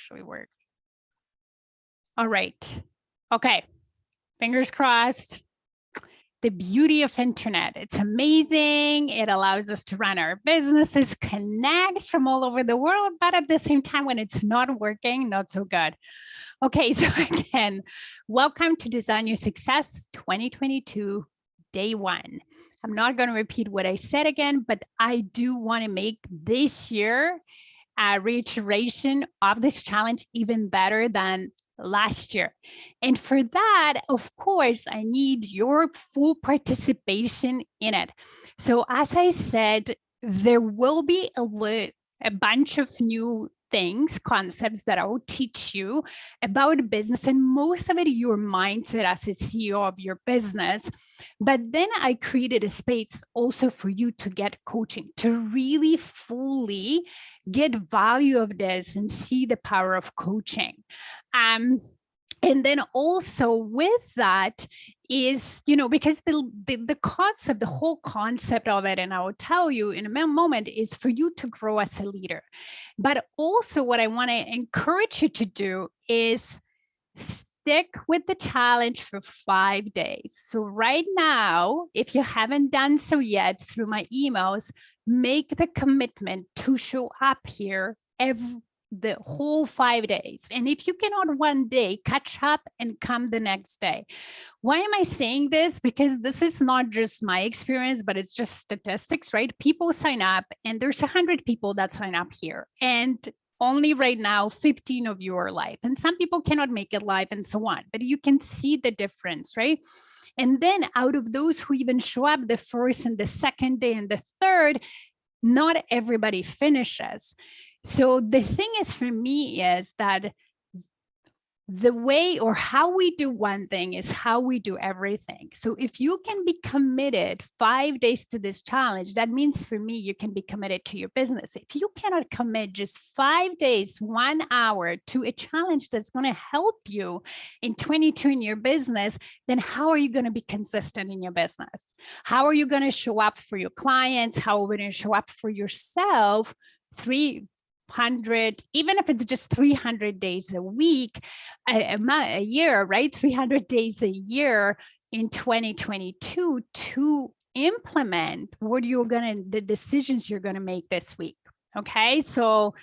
actually work. All right. Okay. Fingers crossed. The beauty of internet. It's amazing. It allows us to run our businesses, connect from all over the world, but at the same time, when it's not working, not so good. Okay, so again, welcome to Design Your Success 2022, day one. I'm not going to repeat what I said again, but I do want to make this year a reiteration of this challenge even better than last year. And for that, of course, I need your full participation in it. So as I said, there will be a bunch of new things, concepts that I will teach you about business, and most of it your mindset as a CEO of your business. But then I created a space also for you to get coaching, to really fully get value of this and see the power of coaching. And then also with that is, because the concept, the whole concept of it, and I will tell you in a moment, is for you to grow as a leader. But also what I want to encourage you to do is stick with the challenge for 5 days. So right now, if you haven't done so yet through my emails, make the commitment to show up here the whole 5 days. And if you cannot one day, catch up and come the next day. Why am I saying this? Because this is not just my experience, but it's just statistics, right? People sign up and there's 100 people that sign up here. And only right now, 15 of you are live. And some people cannot make it live and so on, but you can see the difference, right? And then out of those who even show up the first and the second day and the third, not everybody finishes. So the thing is for me is that the way or how we do one thing is how we do everything. So if you can be committed 5 days to this challenge, that means for me, you can be committed to your business. If you cannot commit just 5 days, 1 hour to a challenge that's going to help you in 22 in your business, then how are you going to be consistent in your business? How are you going to show up for your clients? How are you going to show up for yourself? 300, even if it's just 300 days a week, a year, right? 300 days a year in 2022 to implement the decisions you're going to make this week. Okay. So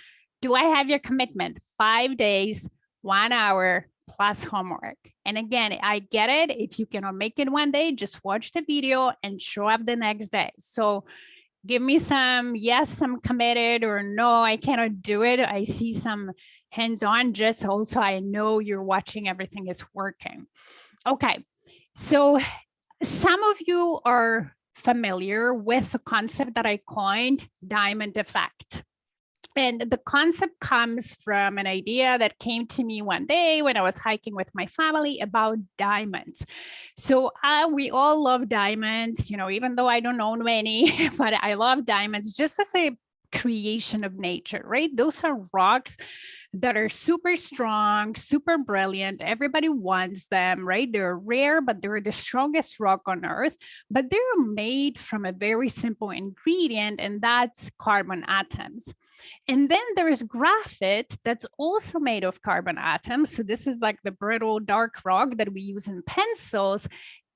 do I have your commitment? 5 days, 1 hour plus homework. And again, I get it. If you cannot make it one day, just watch the video and show up the next day. So give me some, yes, I'm committed, or no, I cannot do it. I see some hands-on, just also I know you're watching, everything is working. Okay, so some of you are familiar with the concept that I coined, diamond effect. And the concept comes from an idea that came to me one day when I was hiking with my family about diamonds. So we all love diamonds, even though I don't own many, but I love diamonds just as a creation of nature, right? Those are rocks that are super strong, super brilliant. Everybody wants them, right? They're rare, but they're the strongest rock on earth. But they're made from a very simple ingredient, and that's carbon atoms. And then there is graphite that's also made of carbon atoms. So this is like the brittle dark rock that we use in pencils.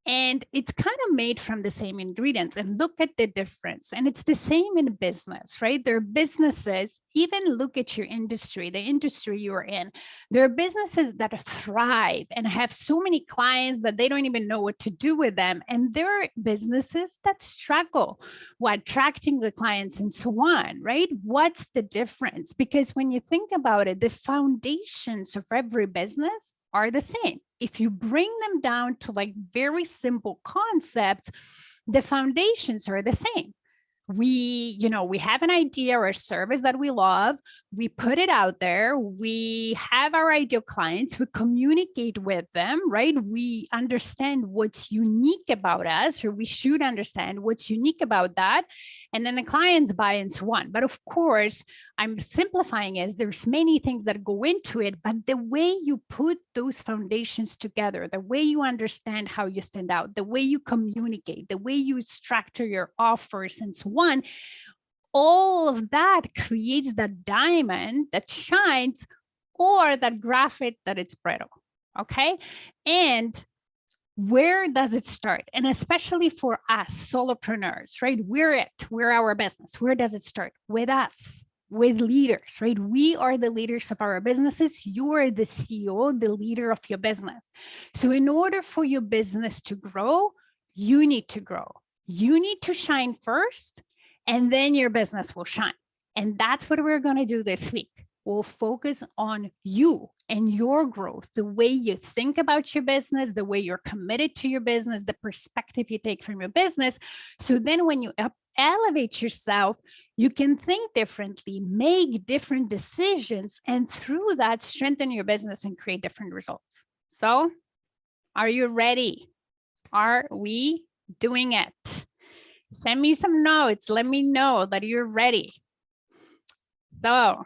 And it's kind of made from the same ingredients. And look at the difference. And it's the same in business, right? There are businesses, even look at your industry, the industry you're in. There are businesses that thrive and have so many clients that they don't even know what to do with them. And there are businesses that struggle while attracting the clients and so on, right? What's the difference? Because when you think about it, the foundations of every business are the same. If you bring them down to like very simple concepts, the foundations are the same. We have an idea or a service that we love. We put it out there. We have our ideal clients. We communicate with them, right? We understand what's unique about us, or we should understand what's unique about that. And then the clients buy and so on. But of course, I'm simplifying as there's many things that go into it, but the way you put those foundations together, the way you understand how you stand out, the way you communicate, the way you structure your offers and so on, all of that creates that diamond that shines or that graphite that it's brittle. Okay. And where does it start? And especially for us solopreneurs, right? We're our business. Where does it start? With us, with leaders, right? We are the leaders of our businesses. You are the CEO, the leader of your business. So in order for your business to grow, you need to grow. You need to shine first, and then your business will shine. And that's what we're going to do this week. We'll focus on you and your growth, the way you think about your business, the way you're committed to your business, the perspective you take from your business. So then when you elevate yourself, you can think differently, make different decisions, and through that, strengthen your business and create different results. So are you ready? Are we doing it? Send me some notes. Let me know that you're ready. So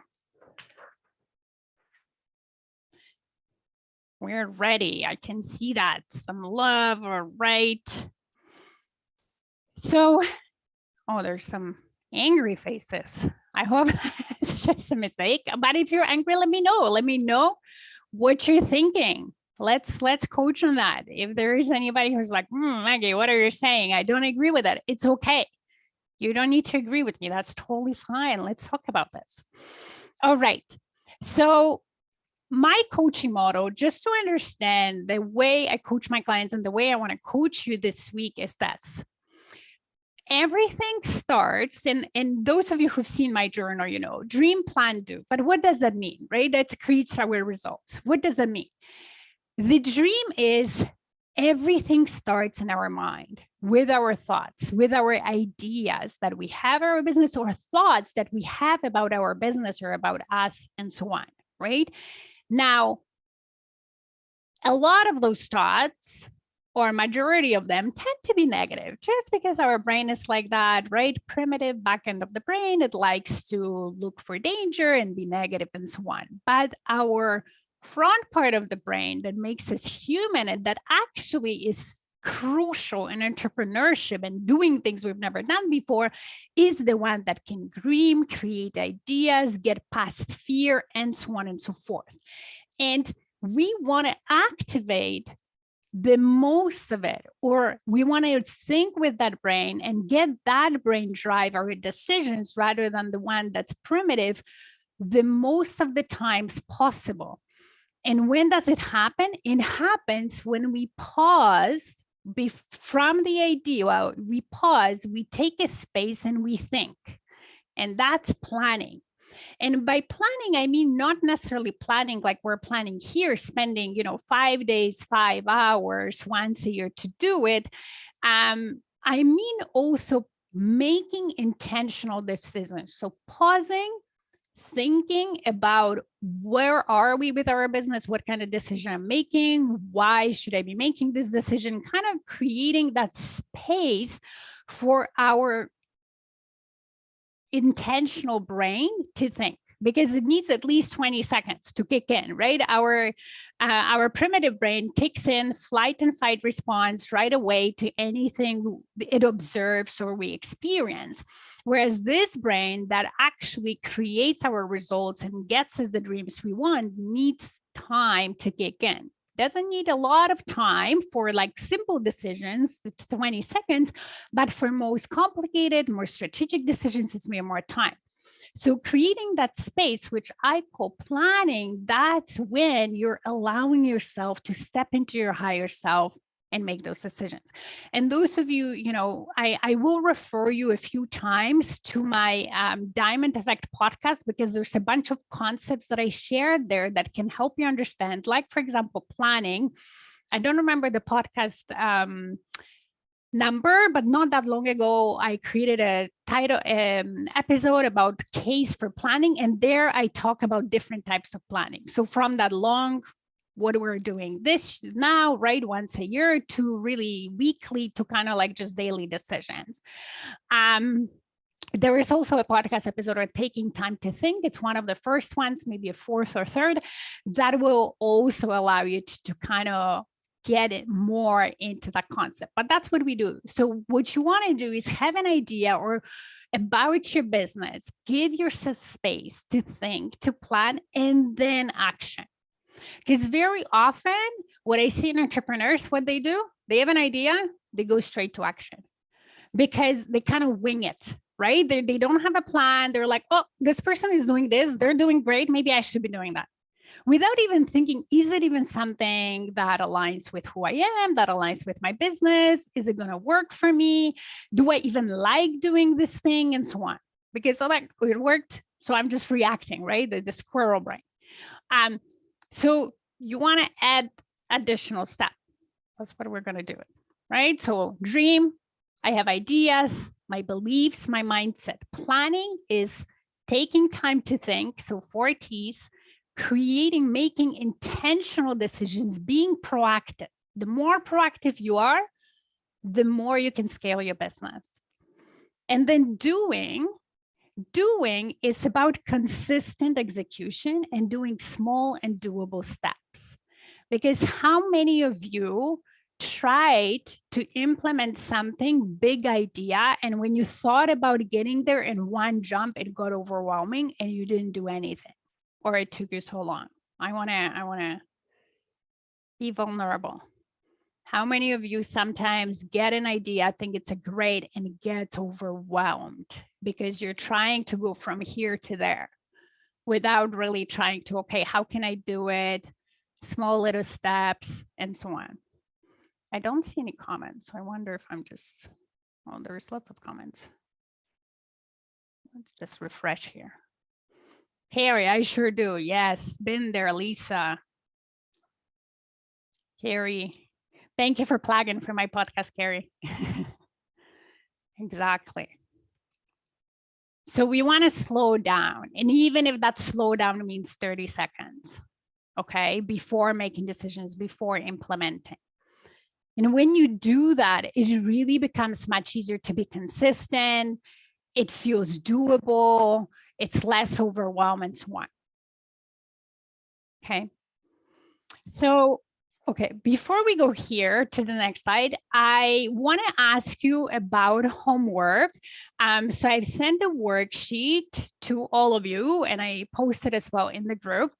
we're ready. I can see that. Some love. All right. So, oh, there's some angry faces. I hope it's just a mistake. But if you're angry, let me know. Let me know what you're thinking. Let's coach on that. If there is anybody who's like, Maggie, what are you saying? I don't agree with it. It's okay. You don't need to agree with me. That's totally fine. Let's talk about this. All right. So my coaching model, just to understand the way I coach my clients and the way I want to coach you this week is this. Everything starts, and those of you who've seen my journal, you know, dream, plan, do. But what does that mean, right? That creates our results. What does that mean? The dream is everything starts in our mind with our thoughts, with our ideas that we have our business, or thoughts that we have about our business or about us and so on, right? Now, a lot of those thoughts, or majority of them, tend to be negative just because our brain is like that, right? Primitive back end of the brain, it likes to look for danger and be negative and so on. But our front part of the brain that makes us human and that actually is crucial in entrepreneurship and doing things we've never done before is the one that can dream, create ideas, get past fear, and so on and so forth. And we want to activate the most of it, or we want to think with that brain and get that brain drive our decisions rather than the one that's primitive the most of the times possible. And when does it happen? It happens when we pause from the idea. Well, we pause, we take a space and we think. And that's planning. And by planning, I mean not necessarily planning like we're planning here, spending, 5 days, 5 hours once a year to do it. I mean also making intentional decisions. So pausing, thinking about where are we with our business, what kind of decision I'm making, why should I be making this decision, kind of creating that space for our intentional brain to think, because it needs at least 20 seconds to kick in, right? Our primitive brain kicks in flight and fight response right away to anything it observes or we experience. Whereas this brain that actually creates our results and gets us the dreams we want needs time to kick in. Doesn't need a lot of time for like simple decisions, it's 20 seconds, but for most complicated, more strategic decisions, it's more time. So creating that space, which I call planning, that's when you're allowing yourself to step into your higher self and make those decisions. And those of you, I will refer you a few times to my Diamond Effect podcast, because there's a bunch of concepts that I shared there that can help you understand, like, for example, planning. I don't remember the podcast number, but not that long ago, I created a title episode about case for planning. And there I talk about different types of planning. So from that long, what we're doing this now, right, once a year, to really weekly, to kind of like just daily decisions. There is also a podcast episode on taking time to think. It's one of the first ones, maybe a fourth or third, that will also allow you to kind of get it more into that concept. But that's what we do. So what you want to do is have an idea, or about your business. Give yourself space to think, to plan, and then action. Because very often what I see in entrepreneurs, what they do, they have an idea, they go straight to action because they kind of wing it, right? They don't have a plan. They're like, oh, this person is doing this. They're doing great. Maybe I should be doing that. Without even thinking, is it even something that aligns with who I am, that aligns with my business? Is it going to work for me? Do I even like doing this thing? And so on. Because it worked. So I'm just reacting, right? The squirrel brain. So you want to add additional step. That's what we're going to do, right? So dream, I have ideas, my beliefs, my mindset. Planning is taking time to think. So 4 T's, creating, making intentional decisions, being proactive. The more proactive you are, the more you can scale your business. And then doing is about consistent execution and doing small and doable steps. Because how many of you tried to implement something, big idea, and when you thought about getting there in one jump, it got overwhelming and you didn't do anything, or it took you so long? I wanna be vulnerable. How many of you sometimes get an idea, think it's a great, and gets overwhelmed because you're trying to go from here to there without really trying to, okay, how can I do it? Small little steps and so on. I don't see any comments. So I wonder if I'm just, oh, there's lots of comments. Let's just refresh here. Carrie, I sure do. Yes, been there, Lisa. Carrie, thank you for plugging for my podcast, Carrie. Exactly. So we want to slow down. And even if that slow down means 30 seconds, okay, before making decisions, before implementing. And when you do that, it really becomes much easier to be consistent. It feels doable. It's less overwhelming and so on. Okay. So, okay, before we go here to the next slide, I want to ask you about homework. So I've sent a worksheet to all of you and I posted as well in the group.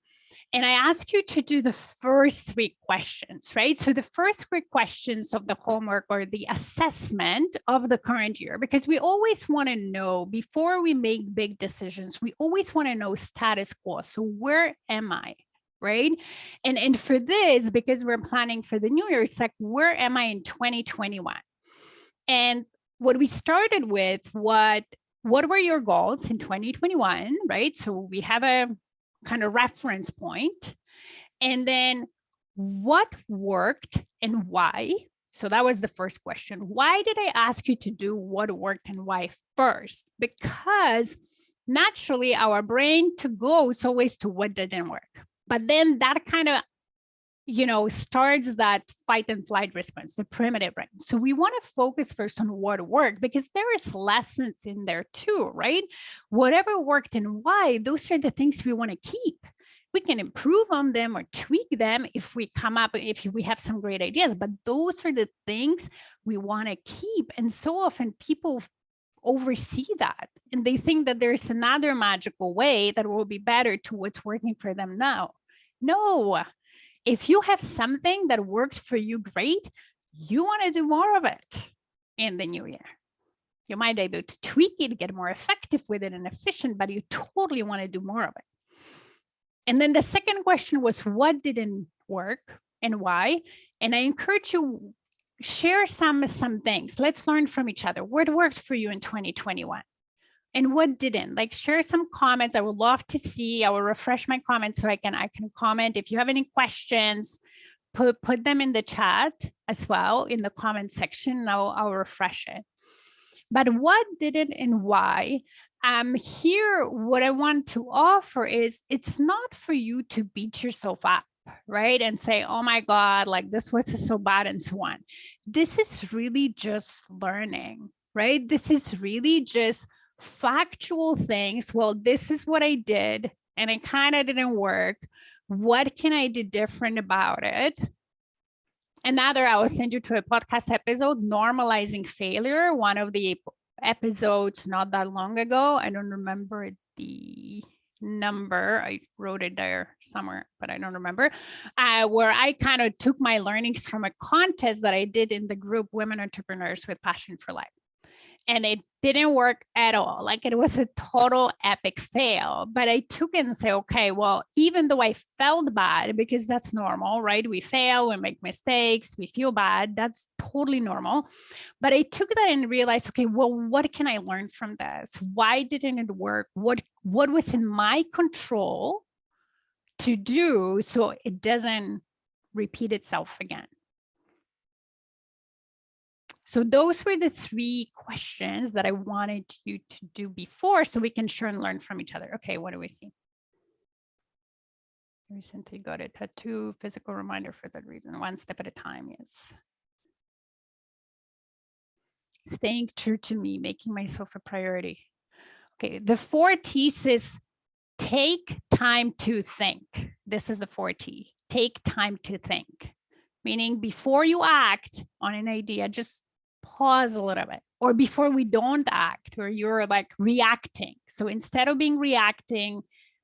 And I ask you to do the first 3 questions, right? So the first 3 questions of the homework or the assessment of the current year, because we always want to know before we make big decisions, we always want to know status quo. So where am I, right? And for this, because we're planning for the new year, it's like, where am I in 2021? And what we started with, what were your goals in 2021, right? So we have a kind of reference point. And then what worked and why? So that was the first question. Why did I ask you to do what worked and why first? Because naturally our brain to go is always to what didn't work. But then that kind of, starts that fight and flight response, the primitive brain. So we want to focus first on what worked because there is lessons in there too, right? Whatever worked and why, those are the things we want to keep. We can improve on them or tweak them if we have some great ideas, but those are the things we want to keep. And so often people oversee that and they think that there's another magical way that will be better to what's working for them now. No. If you have something that worked for you great, you want to do more of it in the new year. You might be able to tweak it, get more effective with it and efficient, but you totally want to do more of it. And then the second question was, what didn't work and why? And I encourage you, share some things. Let's learn from each other. What worked for you in 2021? And what didn't? Like, share some comments. I would love to see. I will refresh my comments so I can comment. If you have any questions, put them in the chat as well in the comment section. And I'll refresh it. But what didn't and why? Here, what I want to offer is it's not for you to beat yourself up, right? And say, oh my God, like this was so bad and so on. This is really just learning, right? This is really just factual things. Well, this is what I did and it kind of didn't work. What can I do different about it? Another, I will send you to a podcast episode, normalizing failure. One of the episodes not that long ago. I don't remember the number. I wrote it there somewhere, but I don't remember, where I kind of took my learnings from a contest that I did in the group Women Entrepreneurs with Passion for Life. And it didn't work at all. Like, it was a total epic fail. But I took it and said, okay, well, even though I felt bad, because that's normal, right? We fail, we make mistakes, we feel bad. That's totally normal. But I took that and realized, okay, well, what can I learn from this? Why didn't it work? What was in my control to do so it doesn't repeat itself again? So those were the 3 questions that I wanted you to do before, so we can share and learn from each other. Okay, what do we see? Recently got a tattoo, physical reminder for that reason. One step at a time, yes. Staying true to me, making myself a priority. Okay, the 4 T's is take time to think. This is the 4 T. Take time to think. Meaning before you act on an idea, just pause a little bit. Or before we don't act, or you're like reacting. So instead of being reactive,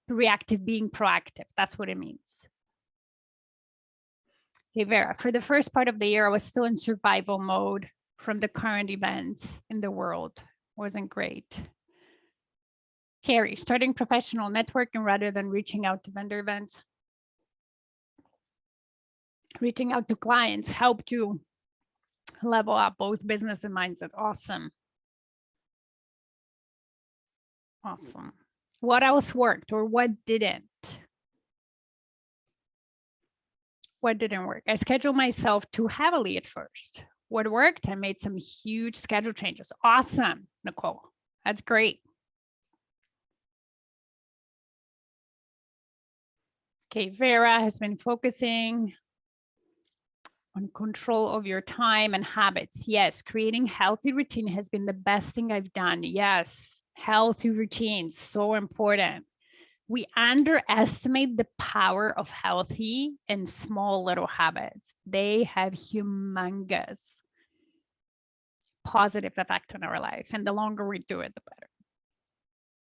being proactive. That's what it means. Okay, Vera, for the first part of the year, I was still in survival mode from the current events in the world. Wasn't great. Carrie, starting professional networking rather than reaching out to vendor events. Reaching out to clients helped you level up both business and mindset. Awesome. Awesome. What else worked or what didn't? What didn't work? I scheduled myself too heavily at first. What worked? I made some huge schedule changes. Awesome, Nicole. That's great. Okay, Vera has been focusing on control of your time and habits. Yes, creating healthy routine has been the best thing I've done. Yes, healthy routines, so important. We underestimate the power of healthy and small little habits. They have humongous positive effect on our life. And the longer we do it, the better.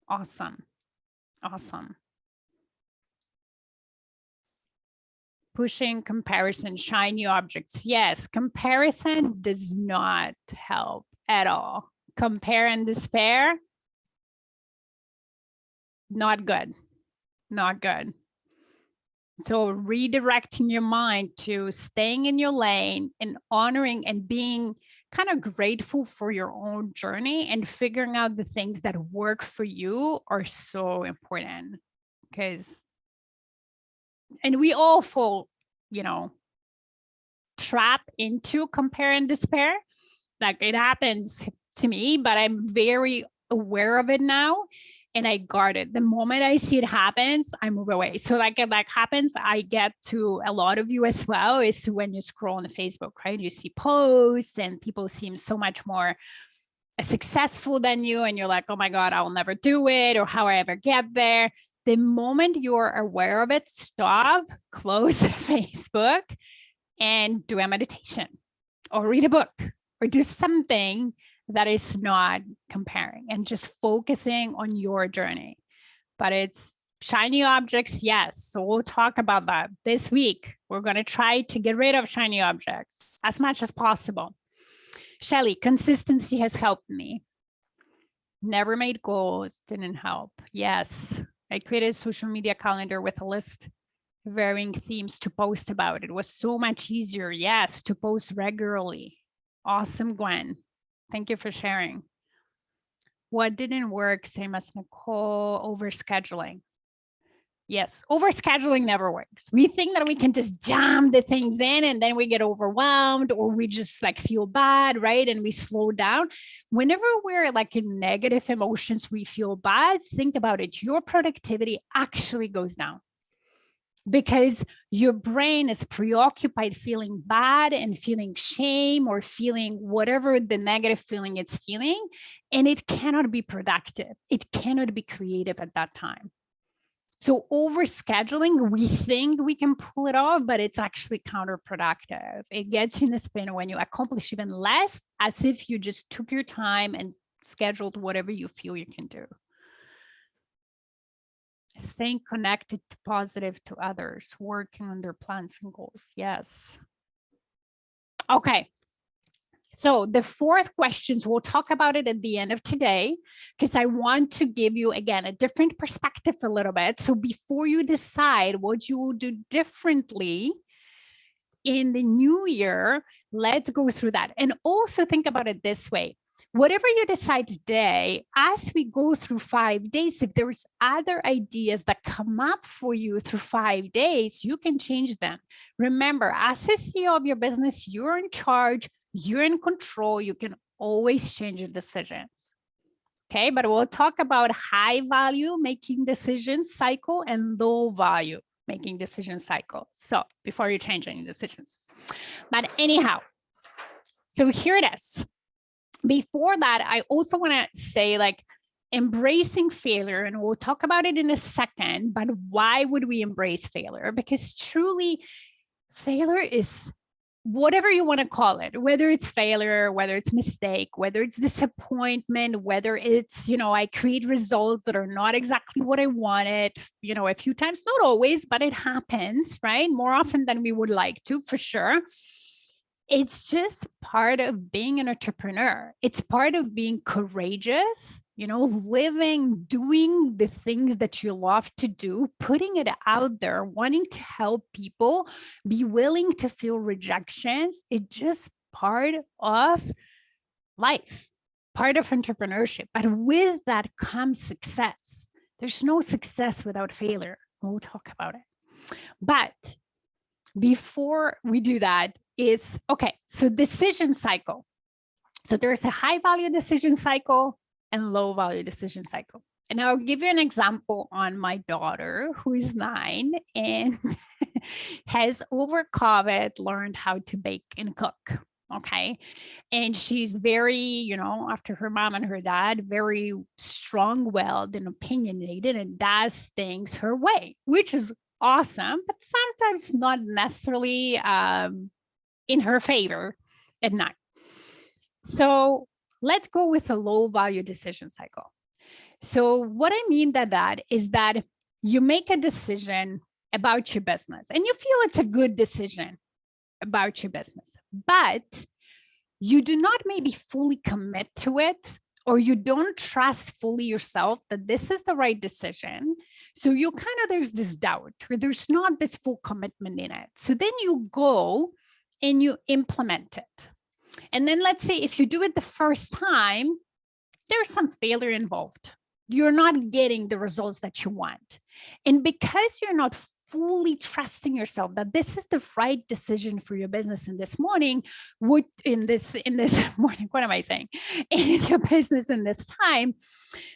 Awesome. Awesome. Pushing comparison, shiny objects. Yes, comparison does not help at all. Compare and despair, not good, not good. So redirecting your mind to staying in your lane and honoring and being kind of grateful for your own journey and figuring out the things that work for you are so important. Because, and we all fall, you know, trap into compare and despair. Like, it happens to me, but I'm very aware of it now. And I guard it. The moment I see it happens, I move away. So like it like happens, I get to a lot of you as well, is when you scroll on Facebook, right? You see posts and people seem so much more successful than you. And you're like, oh my God, I'll never do it. Or how I ever get there. The moment you're aware of it, stop, close Facebook and do a meditation or read a book or do something that is not comparing and just focusing on your journey. But it's shiny objects, yes. So we'll talk about that this week. We're going to try to get rid of shiny objects as much as possible. Shelly, consistency has helped me. Never made goals, didn't help. Yes, I created a social media calendar with a list of varying themes to post about. It was so much easier, yes, to post regularly. Awesome, Gwen. Thank you for sharing. What didn't work? Same as Nicole, overscheduling. Yes, overscheduling never works. We think that we can just jam the things in and then we get overwhelmed or we just like feel bad, right? And we slow down. Whenever we're like in negative emotions, we feel bad, think about it. Your productivity actually goes down, because your brain is preoccupied feeling bad and feeling shame or feeling whatever the negative feeling it's feeling, and it cannot be productive. It cannot be creative at that time. So overscheduling, we think we can pull it off, but it's actually counterproductive. It gets you in the spin when you accomplish even less, as if you just took your time and scheduled whatever you feel you can do. Staying connected to positive to others, working on their plans and goals. Yes. Okay. So the fourth questions, we'll talk about it at the end of today, because I want to give you, again, a different perspective a little bit. So before you decide what you will do differently in the new year, let's go through that. And also think about it this way. Whatever you decide today, as we go through 5 days, if there's other ideas that come up for you through 5 days, you can change them. Remember, as a CEO of your business, you're in charge, you're in control, you can always change your decisions. Okay, but we'll talk about high value making decisions cycle and low value making decision cycle. So before you change any decisions. But anyhow, so here it is. Before that, I also want to say, like, embracing failure, and we'll talk about it in a second, but why would we embrace failure? Because truly, failure is whatever you want to call it, whether it's failure, whether it's mistake, whether it's disappointment, whether it's, you know, I create results that are not exactly what I wanted, you know, a few times, not always, but it happens, right? More often than we would like to, for sure. It's just part of being an entrepreneur. It's part of being courageous, you know, living, doing the things that you love to do, putting it out there, wanting to help people, be willing to feel rejections. It's just part of life, part of entrepreneurship. But with that comes success. There's no success without failure. We'll talk about it. But before we do that, is okay. So decision cycle. So there's a high value decision cycle and low value decision cycle. And I'll give you an example on my daughter, who is 9 and has over COVID learned how to bake and cook. Okay. And she's very, you know, after her mom and her dad, very strong-willed and opinionated and does things her way, which is awesome, but sometimes not necessarily in her favor at night. So let's go with a low value decision cycle. So what I mean by that is that you make a decision about your business and you feel it's a good decision about your business, but you do not maybe fully commit to it, or you don't trust fully yourself that this is the right decision. So you kind of, there's this doubt, or there's not this full commitment in it. So then you go and you implement it. And then let's say if you do it the first time, there's some failure involved. You're not getting the results that you want. And because you're not fully trusting yourself that this is the right decision for your business in this morning, in this morning, what am I saying? In your business in this time,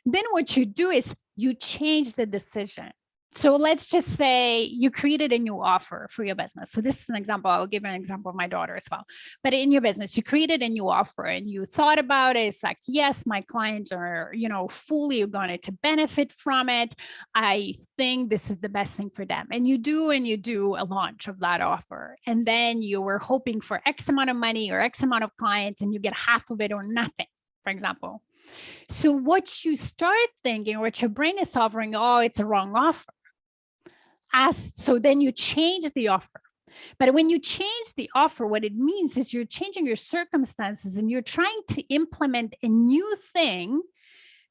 then what you do is you change the decision. So let's just say you created a new offer for your business. So this is an example. I'll give you an example of my daughter as well. But in your business, you created a new offer and you thought about it. It's like, yes, my clients are, you know, fully going to benefit from it. I think this is the best thing for them. And you do a launch of that offer. And then you were hoping for X amount of money or X amount of clients, and you get half of it or nothing, for example. So what you start thinking, what your brain is offering, oh, it's a wrong offer. So then you change the offer. But when you change the offer, what it means is you're changing your circumstances and you're trying to implement a new thing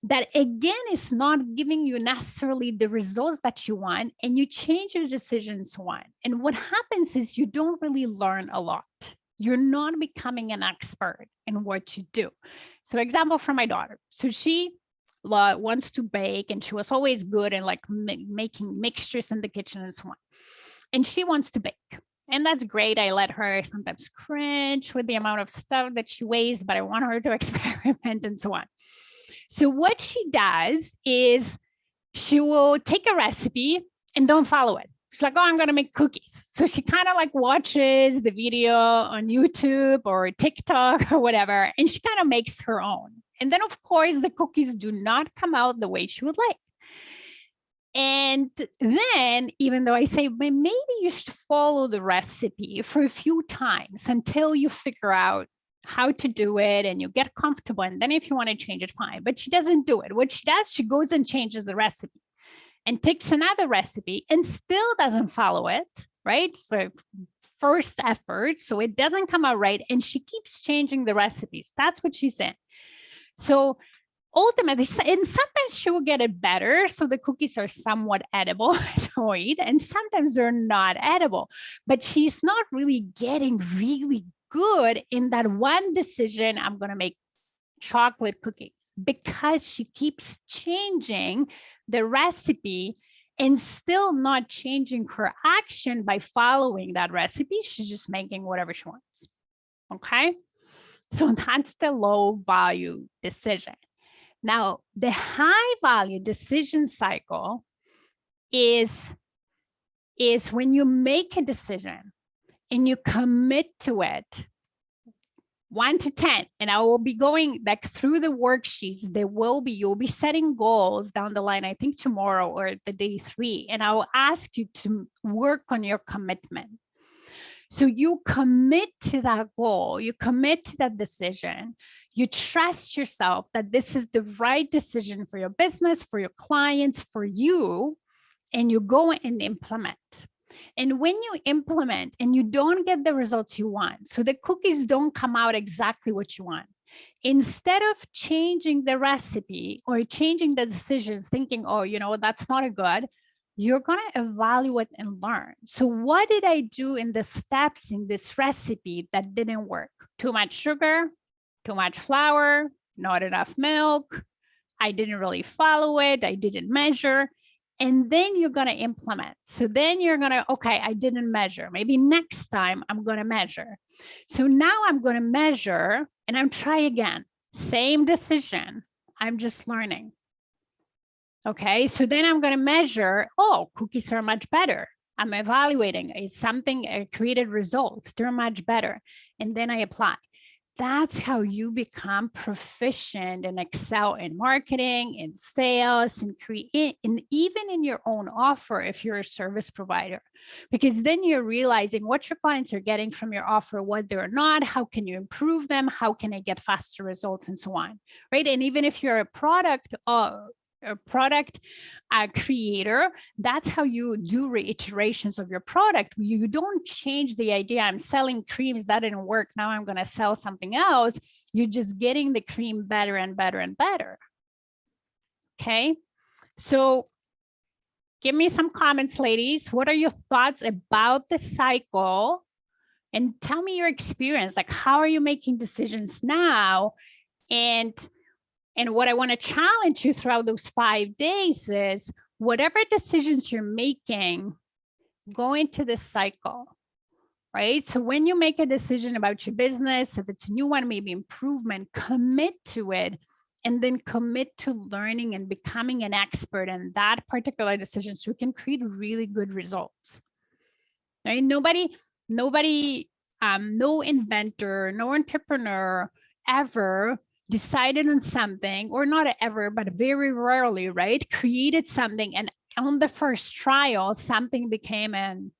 that, again, is not giving you necessarily the results that you want, and you change your decisions one. And what happens is you don't really learn a lot. You're not becoming an expert in what you do. So example from my daughter. So she wants to bake, and she was always good in like making mixtures in the kitchen and so on. And she wants to bake. And that's great. I let her sometimes cringe with the amount of stuff that she weighs, but I want her to experiment and so on. So what she does is she will take a recipe and don't follow it. She's like, oh, I'm going to make cookies. So she kind of like watches the video on YouTube or TikTok or whatever, and she kind of makes her own. And then, of course, the cookies do not come out the way she would like. And then, even though I say, maybe you should follow the recipe for a few times until you figure out how to do it and you get comfortable. And then if you want to change it, fine. But she doesn't do it. What she does, she goes and changes the recipe and takes another recipe and still doesn't follow it, right? So first effort, so it doesn't come out right. And she keeps changing the recipes. That's what she's in. So ultimately, and sometimes she will get it better. So the cookies are somewhat edible, so eat, and sometimes they're not edible, but she's not really getting really good in that one decision. I'm going to make chocolate cookies because she keeps changing the recipe and still not changing her action by following that recipe. She's just making whatever she wants. Okay. So that's the low value decision. Now, the high value decision cycle is when you make a decision and you commit to it 1 to 10, and I will be going like through the worksheets. You'll be setting goals down the line, I think tomorrow or the day 3, and I will ask you to work on your commitment. So you commit to that goal, you commit to that decision, you trust yourself that this is the right decision for your business, for your clients, for you, and you go and implement. And when you implement and you don't get the results you want, so the cookies don't come out exactly what you want, instead of changing the recipe or changing the decisions, thinking, oh, you know, that's not a good, you're going to evaluate and learn. So what did I do in the steps in this recipe that didn't work? Too much sugar, too much flour, not enough milk. I didn't really follow it. I didn't measure. And then you're going to implement. So then you're going to, okay, I didn't measure. Maybe next time I'm going to measure. So now I'm going to measure and I'm try again. Same decision. I'm just learning. Okay, so then I'm going to measure, oh, cookies are much better. I'm evaluating, it's something, created results, they're much better. And then I apply. That's how you become proficient and excel in marketing, in sales, and create, and even in your own offer if you're a service provider. Because then you're realizing what your clients are getting from your offer, what they're not, how can you improve them, how can I get faster results, and so on, right? And even if you're a product creator, that's how you do reiterations of your product. You don't change the idea, I'm selling creams, that didn't work, now I'm going to sell something else. You're just getting the cream better and better and better. Okay, so give me some comments, ladies. What are your thoughts about the cycle? And tell me your experience, like how are you making decisions now? And what I want to challenge you throughout those 5 days is whatever decisions you're making, go into this cycle, right? So when you make a decision about your business, if it's a new one, maybe improvement, commit to it, and then commit to learning and becoming an expert in that particular decision so you can create really good results, right? No inventor, no entrepreneur ever decided on something, or not ever, but very rarely, right? Created something, and on the first trial, something became an,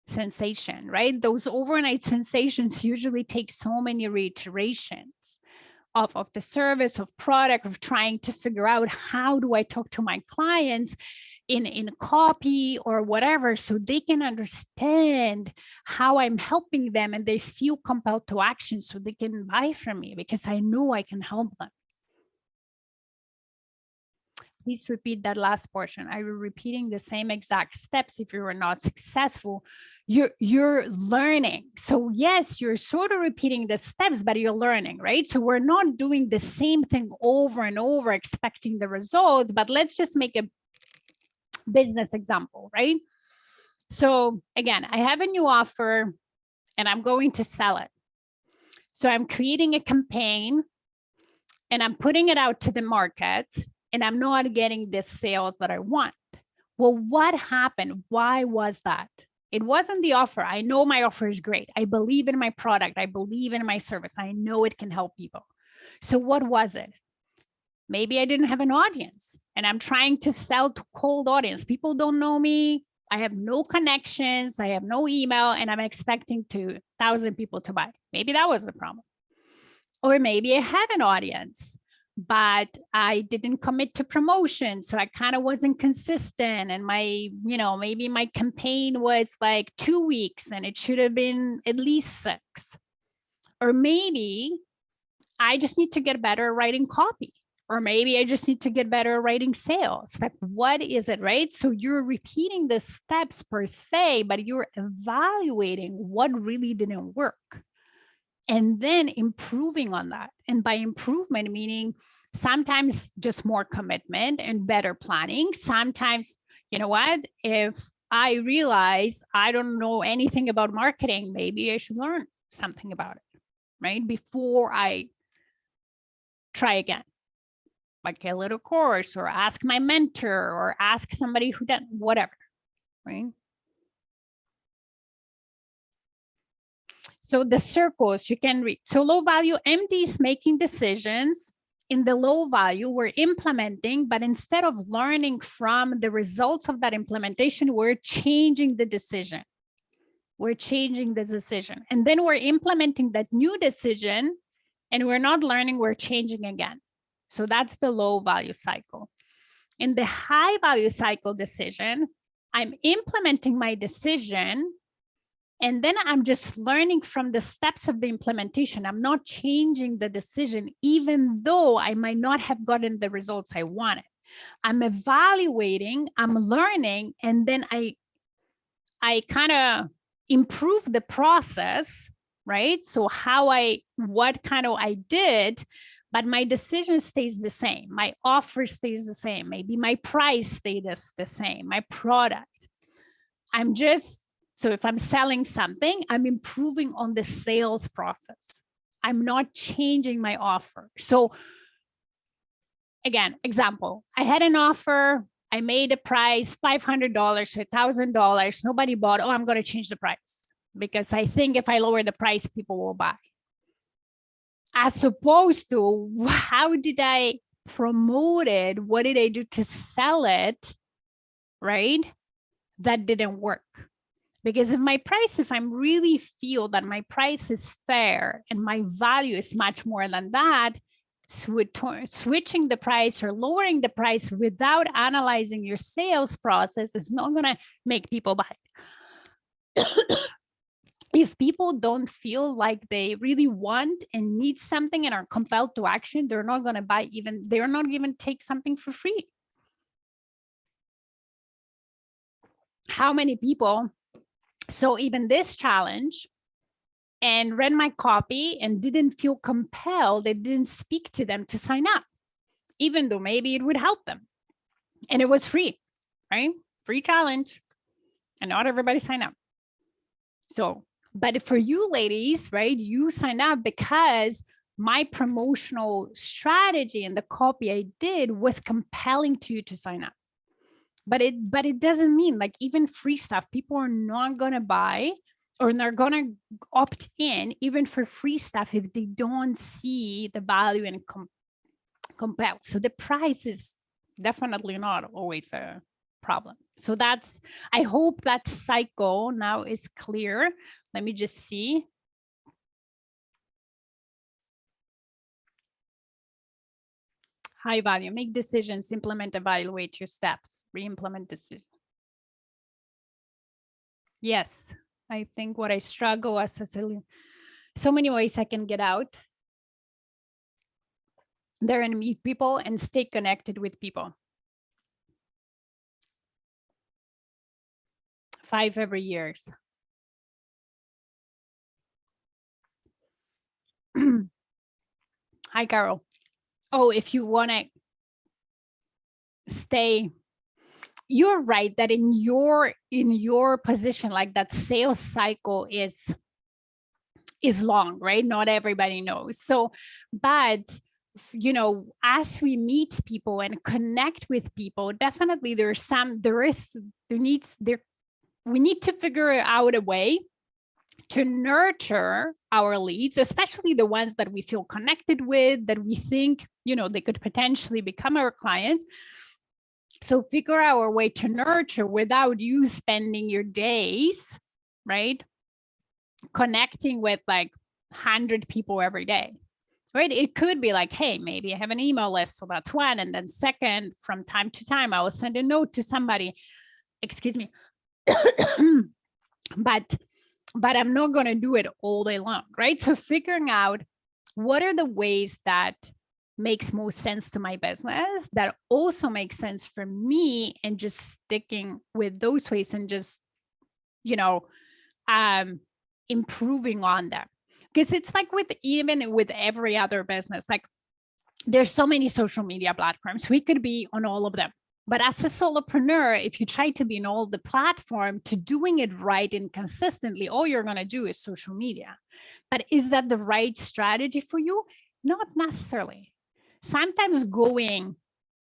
sensation, right? Those overnight sensations usually take so many reiterations of the service, of product, of trying to figure out how do I talk to my clients in copy or whatever, so they can understand how I'm helping them and they feel compelled to action so they can buy from me because I know I can help them. Please repeat that last portion. Are you repeating the same exact steps if you were not successful? You're learning. So yes, you're sort of repeating the steps, but you're learning, right? So we're not doing the same thing over and over, expecting the results, but let's just make a business example, right? So again, I have a new offer and I'm going to sell it. So I'm creating a campaign and I'm putting it out to the market, and I'm not getting the sales that I want. Well, what happened? Why was that? It wasn't the offer. I know my offer is great. I believe in my product. I believe in my service. I know it can help people. So what was it? Maybe I didn't have an audience and I'm trying to sell to cold audience. People don't know me. I have no connections, I have no email, and I'm expecting 2,000 people to buy. Maybe that was the problem. Or maybe I have an audience, but I didn't commit to promotion. So I kind of wasn't consistent. And my, maybe my campaign was like 2 weeks and it should have been at least 6. Or maybe I just need to get better at writing copy. Or maybe I just need to get better at writing sales. Like, what is it, right? So you're repeating the steps per se, but you're evaluating what really didn't work and then improving on that. And by improvement, meaning sometimes just more commitment and better planning. Sometimes, you know what, if I realize I don't know anything about marketing, maybe I should learn something about it, right? Before I try again. Like a little course, or ask my mentor, or ask somebody who done whatever, right? So the circles you can read. So low value MDs making decisions. In the low value, we're implementing, but instead of learning from the results of that implementation, we're changing the decision. We're changing the decision. And then we're implementing that new decision, and we're not learning, we're changing again. So that's the low value cycle. In the high value cycle decision, I'm implementing my decision, and then I'm just learning from the steps of the implementation. I'm not changing the decision, even though I might not have gotten the results I wanted. I'm evaluating, I'm learning, and then I kind of improve the process, right? So what kind of I did, but my decision stays the same. My offer stays the same. Maybe my price stays the same, my product. So if I'm selling something, I'm improving on the sales process. I'm not changing my offer. So again, example, I had an offer, I made a price $500 to $1,000. Nobody bought. Oh, I'm going to change the price because I think if I lower the price, people will buy. As opposed to, how did I promote it? What did I do to sell it? Right? That didn't work. Because if I'm really feel that my price is fair and my value is much more than that, switching the price or lowering the price without analyzing your sales process is not going to make people buy. If people don't feel like they really want and need something and are compelled to action, they're not going to buy they're not even take something for free. How many people, so even this challenge, and read my copy and didn't feel compelled, it didn't speak to them to sign up, even though maybe it would help them. And it was free, right? Free challenge. And not everybody signed up. So, but for you ladies, right, you sign up because my promotional strategy and the copy I did was compelling to you to sign up. But it doesn't mean, like, even free stuff, people are not going to buy or they're going to opt in even for free stuff if they don't see the value and compel. So the price is definitely not always a problem. So I hope that cycle now is clear. Let me just see. High value, make decisions, implement, evaluate your steps, re-implement decision. Yes, I think what I struggle as so many ways I can get out there and meet people and stay connected with people. 5 every year. Hi, Carol. Oh, if you want to stay, you're right that in your position, like, that sales cycle is long, right? Not everybody knows. So, but you know, as we meet people and connect with people, definitely we need to figure out a way to nurture our leads, especially the ones that we feel connected with, that we think, you know, they could potentially become our clients, So figure out a way to nurture without you spending your days, right, connecting with like 100 people every day, right? It could be like, hey, maybe I have an email list, so that's one. And then second, from time to time, I will send a note to somebody, excuse me, but I'm not going to do it all day long, right? So figuring out what are the ways that makes most sense to my business, that also makes sense for me, and just sticking with those ways and just, you know, improving on them. Because it's like even with every other business, like there's so many social media platforms, we could be on all of them. But as a solopreneur, if you try to be on all the platform, to doing it right and consistently, all you're going to do is social media. But is that the right strategy for you? Not necessarily. Sometimes going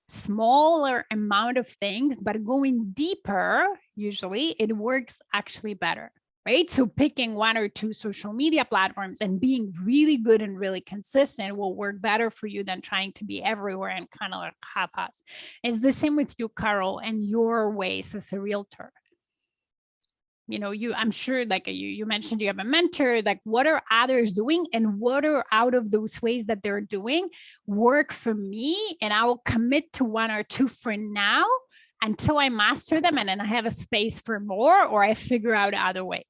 smaller amount of things, but going deeper, usually it works actually better, right? So picking one or two social media platforms and being really good and really consistent will work better for you than trying to be everywhere and kind of like half-ass. It's the same with you, Carol, and your ways as a realtor. You know, I'm sure like you mentioned you have a mentor, like what are others doing and what are out of those ways that they're doing work for me, and I will commit to one or two for now until I master them, and then I have a space for more, or I figure out other ways.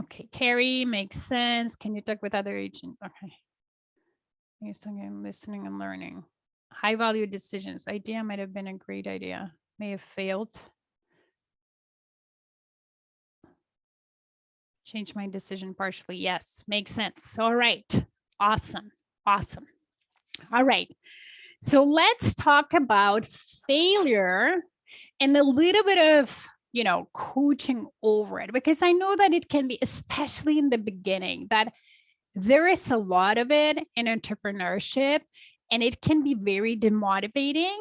Okay, Carrie, makes sense. Can you talk with other agents? Okay. Listening and learning. High value decisions. Idea might have been a great idea. May have failed. Change my decision partially. Yes, makes sense. All right. Awesome. Awesome. All right. So let's talk about failure and a little bit of, you know, coaching over it, because I know that it can be, especially in the beginning, that there is a lot of it in entrepreneurship and it can be very demotivating,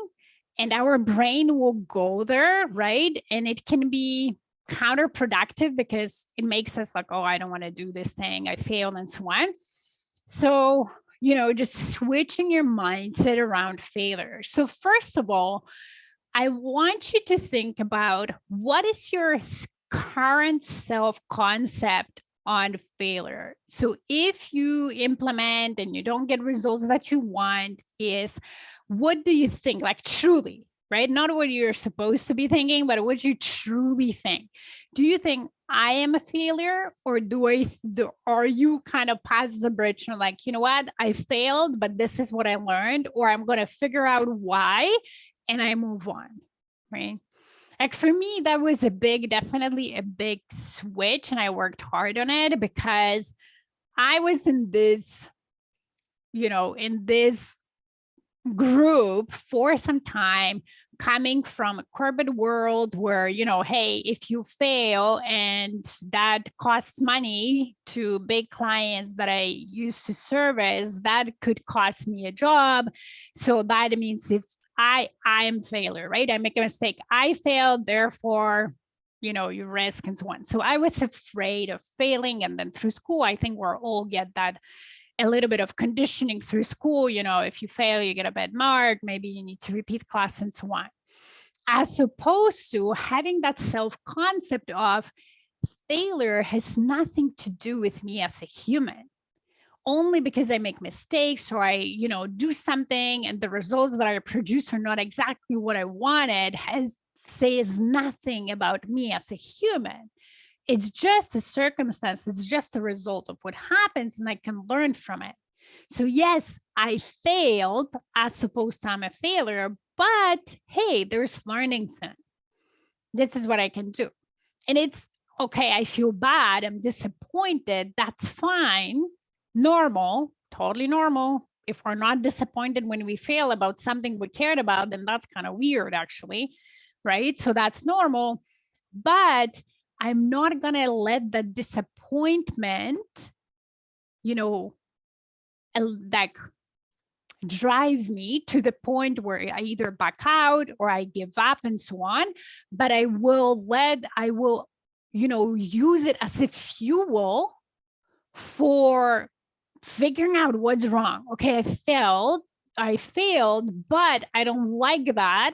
and our brain will go there, right? And it can be counterproductive because it makes us like, oh, I don't want to do this thing, I failed, and so on. So, you know, just switching your mindset around failure. So first of all, I want you to think about what is your current self-concept on failure. So if you implement and you don't get results that you want, is what do you think, like truly, right? Not what you're supposed to be thinking, but what you truly think. Do you think I am a failure, or are you kind of past the bridge and like, you know what, I failed, but this is what I learned, or I'm going to figure out why and I move on, right? Like for me, that was definitely a big switch, and I worked hard on it because I was in this, you know, in this group for some time, coming from a corporate world where, you know, hey, if you fail and that costs money to big clients that I used to service, that could cost me a job. So that means if I am failure, right? I make a mistake, I failed, therefore, you know, you risk and so on. So I was afraid of failing. And then through school, I think we're all get that a little bit of conditioning through school. You know, if you fail, you get a bad mark, maybe you need to repeat class and so on. As opposed to having that self-concept of failure has nothing to do with me as a human. Only because I make mistakes or I, you know, do something and the results that I produce are not exactly what I wanted says nothing about me as a human. It's just a circumstance. It's just a result of what happens, and I can learn from it. So yes, I failed as opposed to I'm a failure, but hey, there's learnings in it. This is what I can do. And it's okay, I feel bad, I'm disappointed, that's fine. Normal, totally normal. If we're not disappointed when we fail about something we cared about, then that's kind of weird actually, right? So that's normal, but I'm not going to let the disappointment, you know, like drive me to the point where I either back out or I give up and so on. But I will, you know, use it as a fuel for figuring out what's wrong. Okay, I failed. I failed, but I don't like that.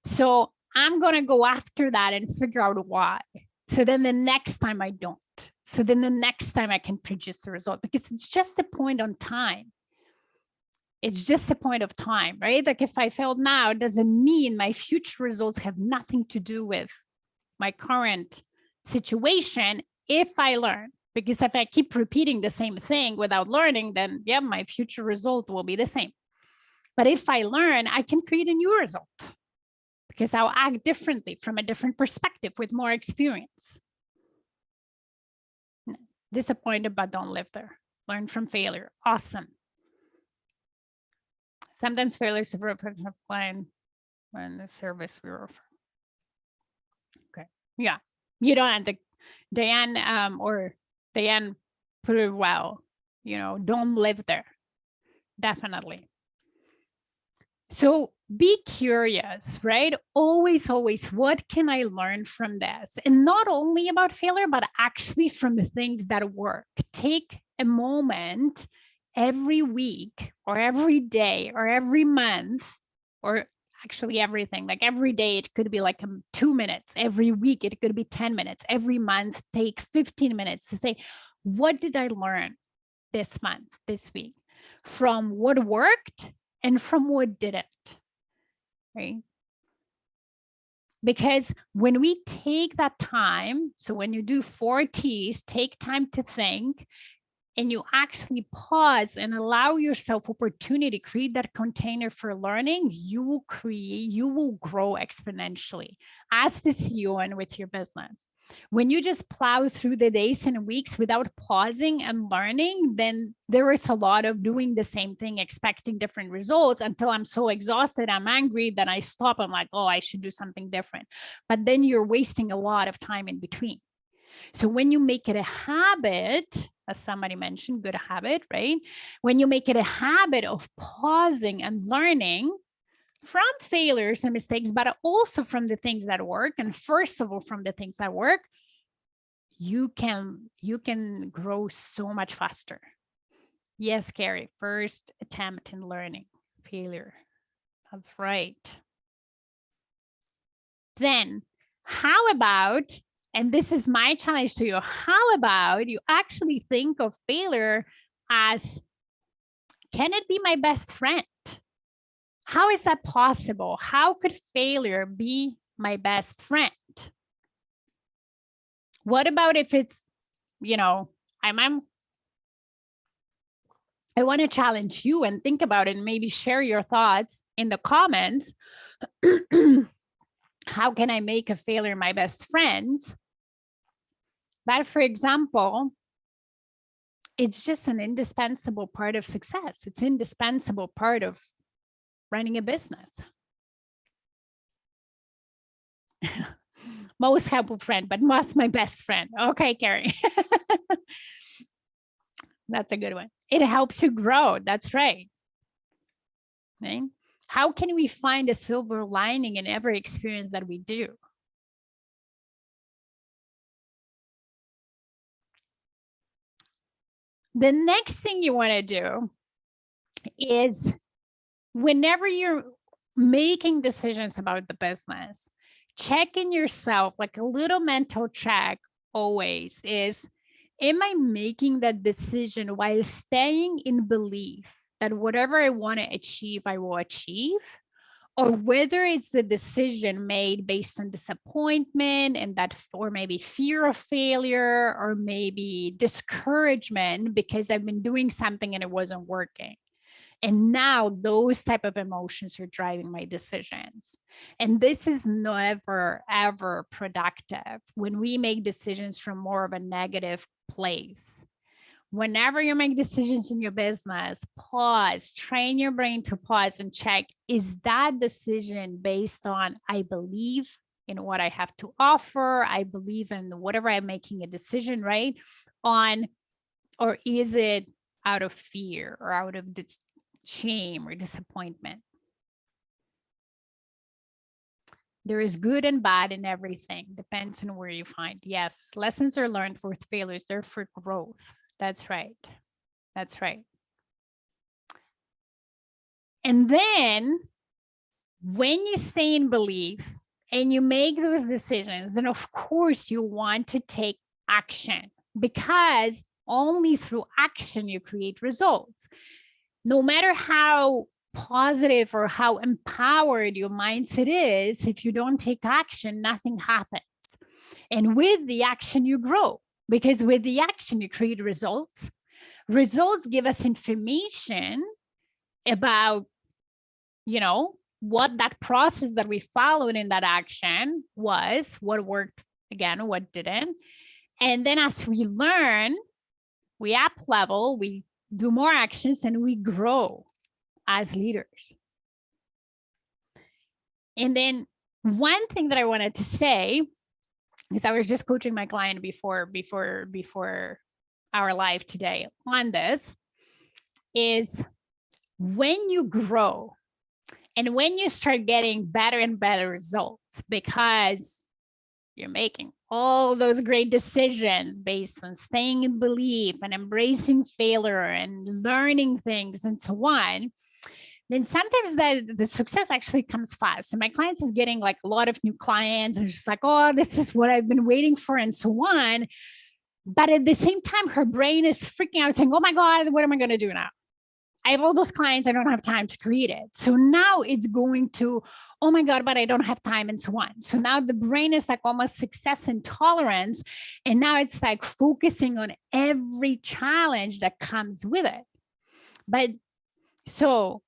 So I'm going to go after that and figure out why. So then the next time I don't. So then the next time I can produce the result, because it's just a point on time. It's just a point of time, right? Like if I failed now, it doesn't mean my future results have nothing to do with my current situation if I learn. Because if I keep repeating the same thing without learning, then yeah, my future result will be the same. But if I learn, I can create a new result because I'll act differently from a different perspective with more experience. Disappointed, but don't live there. Learn from failure. Awesome. Sometimes failure is a reflection of client and the service we offer. Okay. Yeah. You don't have to, Diane or Diane put it well, you know, don't live there. Definitely. So be curious, right? Always, what can I learn from this? And not only about failure, but actually from the things that work. Take a moment every week or every day or every month, or actually everything, like every day, it could be like 2 minutes. Every week, it could be 10 minutes. Every month, take 15 minutes to say, what did I learn this month, this week, from what worked and from what didn't, right? Because when we take that time, so when you do 4 T's, take time to think, and you actually pause and allow yourself opportunity, create that container for learning, you will grow exponentially as the CEO and with your business. When you just plow through the days and weeks without pausing and learning, then there is a lot of doing the same thing, expecting different results until I'm so exhausted, I'm angry, then I stop. I'm like, oh, I should do something different. But then you're wasting a lot of time in between. So when you make it a habit, as somebody mentioned, good habit, right? When you make it a habit of pausing and learning from failures and mistakes, but also from the things that work, and first of all, from the things that work, you can grow so much faster. Yes, Carrie, first attempt in learning, failure. That's right. Then how about, and this is my challenge to you, how about you actually think of failure as, can it be my best friend? How is that possible? How could failure be my best friend? What about if it's, you know, I want to challenge you and think about it and maybe share your thoughts in the comments. How can I make a failure my best friend? But for example, it's just an indispensable part of success. It's indispensable part of running a business. Most helpful friend, but most my best friend. Okay, Carrie. That's a good one. It helps you grow. That's right. Okay. How can we find a silver lining in every experience that we do? The next thing you want to do is, whenever you're making decisions about the business, check in yourself, like a little mental check always is, am I making that decision while staying in belief that whatever I want to achieve, I will achieve? Or whether it's the decision made based on disappointment and that, or maybe fear of failure, or maybe discouragement because I've been doing something and it wasn't working. And now those type of emotions are driving my decisions. And this is never, ever productive when we make decisions from more of a negative place. Whenever you make decisions in your business, pause, train your brain to pause and check, is that decision based on, I believe in what I have to offer, I believe in whatever I'm making a decision, right? On, or is it out of fear or out of shame or disappointment? There is good and bad in everything. Depends on where you find. Yes, lessons are learned with failures. They're for growth. That's right. That's right. And then when you stay in belief and you make those decisions, then of course you want to take action, because only through action you create results. No matter how positive or how empowered your mindset is, if you don't take action, nothing happens. And with the action, you grow, because with the action, you create results. Results give us information about, what that process that we followed in that action was, what worked again, what didn't. And then as we learn, we up level, we do more actions, and we grow as leaders. And then one thing that I wanted to say, because I was just coaching my client before our live today on this, is when you grow and when you start getting better and better results, because you're making all those great decisions based on staying in belief and embracing failure and learning things and so on, then sometimes the success actually comes fast. And my clients is getting like a lot of new clients and just like, oh, this is what I've been waiting for and so on. But at the same time, her brain is freaking out saying, oh my God, what am I going to do now? I have all those clients, I don't have time to create it. So now it's going to, oh my God, but I don't have time and so on. So now the brain is like almost success intolerance. And now it's like focusing on every challenge that comes with it. But so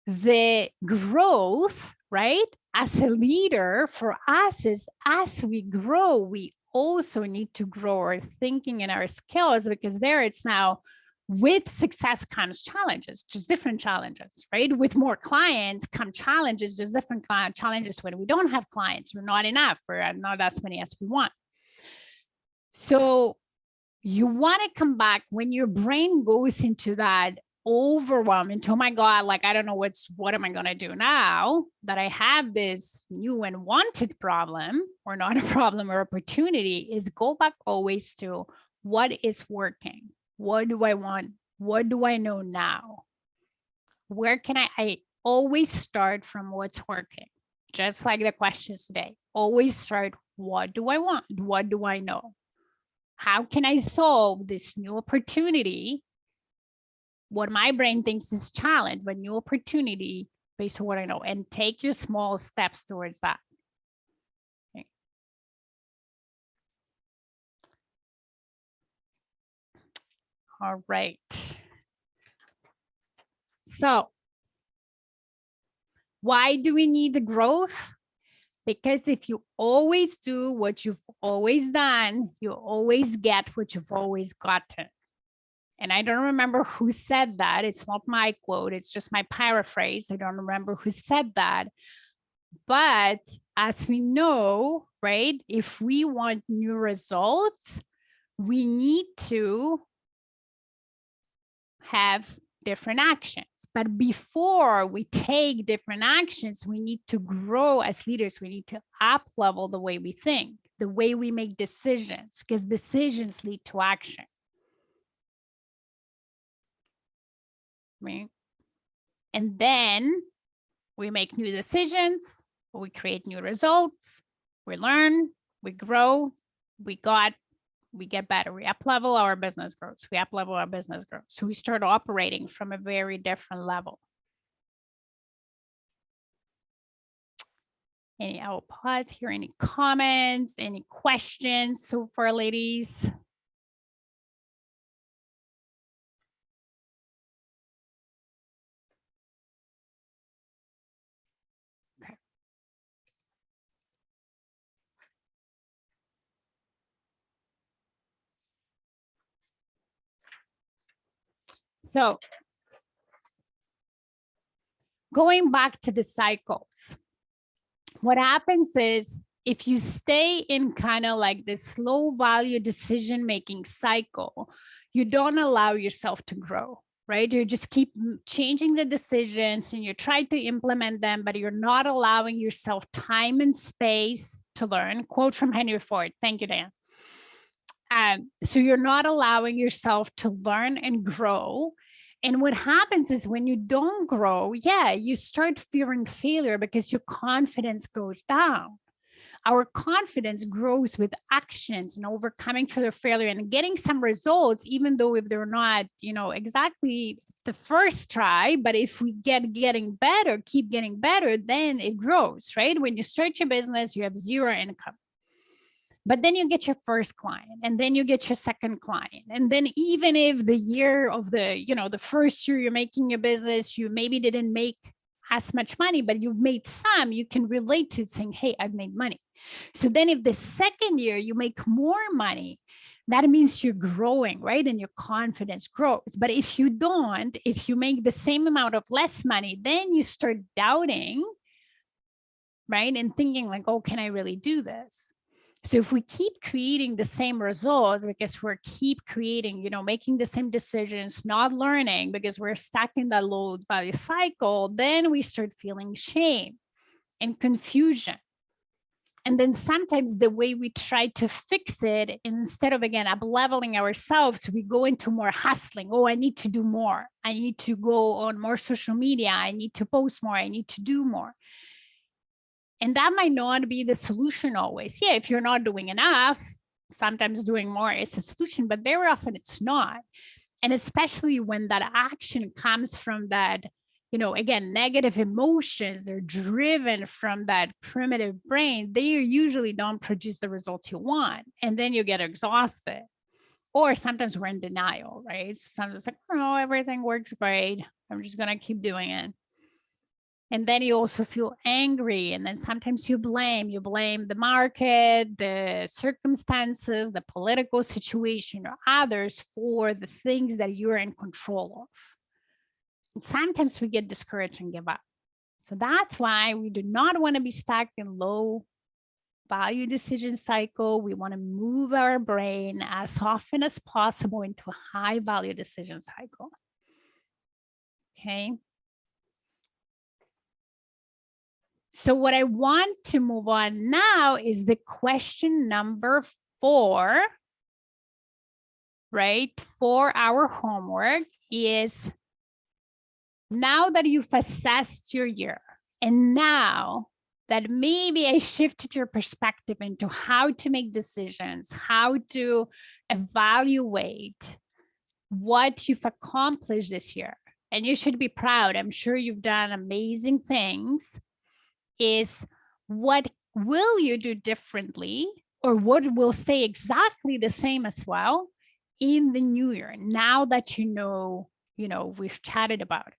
the growth, right, as a leader for us is, as we grow, we also need to grow our thinking and our skills, because there it's now, with success comes challenges, just different challenges, right? With more clients come challenges, just different challenges when we don't have clients, we're not enough, or not as many as we want. So you want to come back when your brain goes into that overwhelm, into, oh my God, like, I don't know what am I going to do now that I have this new and wanted problem, or not a problem or opportunity, is go back always to what is working. What do I want? What do I know now? Where can I always start from what's working? Just like the questions today, always start, what do I want? What do I know? How can I solve this new opportunity? What my brain thinks is challenge, but new opportunity based on what I know, and take your small steps towards that. Okay. All right. So why do we need the growth? Because if you always do what you've always done, you always get what you've always gotten. And I don't remember who said that. It's not my quote. It's just my paraphrase. I don't remember who said that. But as we know, right, if we want new results, we need to have different actions. But before we take different actions, we need to grow as leaders. We need to up level the way we think, the way we make decisions, because decisions lead to action. Right? And then we make new decisions, we create new results, we learn, we grow, we get better, we up level, our business grows, we up level, our business grows. So we start operating from a very different level. I'll pause here, any comments, any questions so far, ladies? Okay. So going back to the cycles, what happens is, if you stay in kind of like this slow value decision-making cycle, you don't allow yourself to grow, right? You just keep changing the decisions and you try to implement them, but you're not allowing yourself time and space to learn. Quote from Henry Ford. Thank you, Dan. So you're not allowing yourself to learn and grow. And what happens is when you don't grow, yeah, you start fearing failure because your confidence goes down. Our confidence grows with actions and overcoming for the failure and getting some results, even though if they're not, exactly the first try, but if we getting better, keep getting better, then it grows, right? When you start your business, you have zero income. But then you get your first client and then you get your second client. And then even if the year of the first year you're making your business, you maybe didn't make as much money, but you've made some, you can relate to saying, hey, I've made money. So then if the second year you make more money, that means you're growing, right? And your confidence grows. But if you don't, if you make the same amount of less money, then you start doubting, right? And thinking like, oh, can I really do this? So if we keep creating the same results because we're keep creating, making the same decisions, not learning because we're stuck in that low value cycle, then we start feeling shame and confusion. And then sometimes the way we try to fix it, instead of, again, up leveling ourselves, we go into more hustling. Oh, I need to do more. I need to go on more social media. I need to post more. I need to do more. And that might not be the solution always. Yeah, if you're not doing enough, sometimes doing more is a solution, but very often it's not. And especially when that action comes from that, again, negative emotions, they're driven from that primitive brain, they usually don't produce the results you want. And then you get exhausted. Or sometimes we're in denial, right? So sometimes it's like, oh, everything works great. I'm just going to keep doing it. And then you also feel angry. And then sometimes you blame the market, the circumstances, the political situation, or others for the things that you're in control of. And sometimes we get discouraged and give up. So that's why we do not want to be stuck in low value decision cycle. We want to move our brain as often as possible into a high value decision cycle. Okay. So what I want to move on now is the question number 4, right? For our homework is, now that you've assessed your year and now that maybe I shifted your perspective into how to make decisions, how to evaluate what you've accomplished this year, and you should be proud. I'm sure you've done amazing things. Is what will you do differently, or what will stay exactly the same as well in the new year, now that we've chatted about it.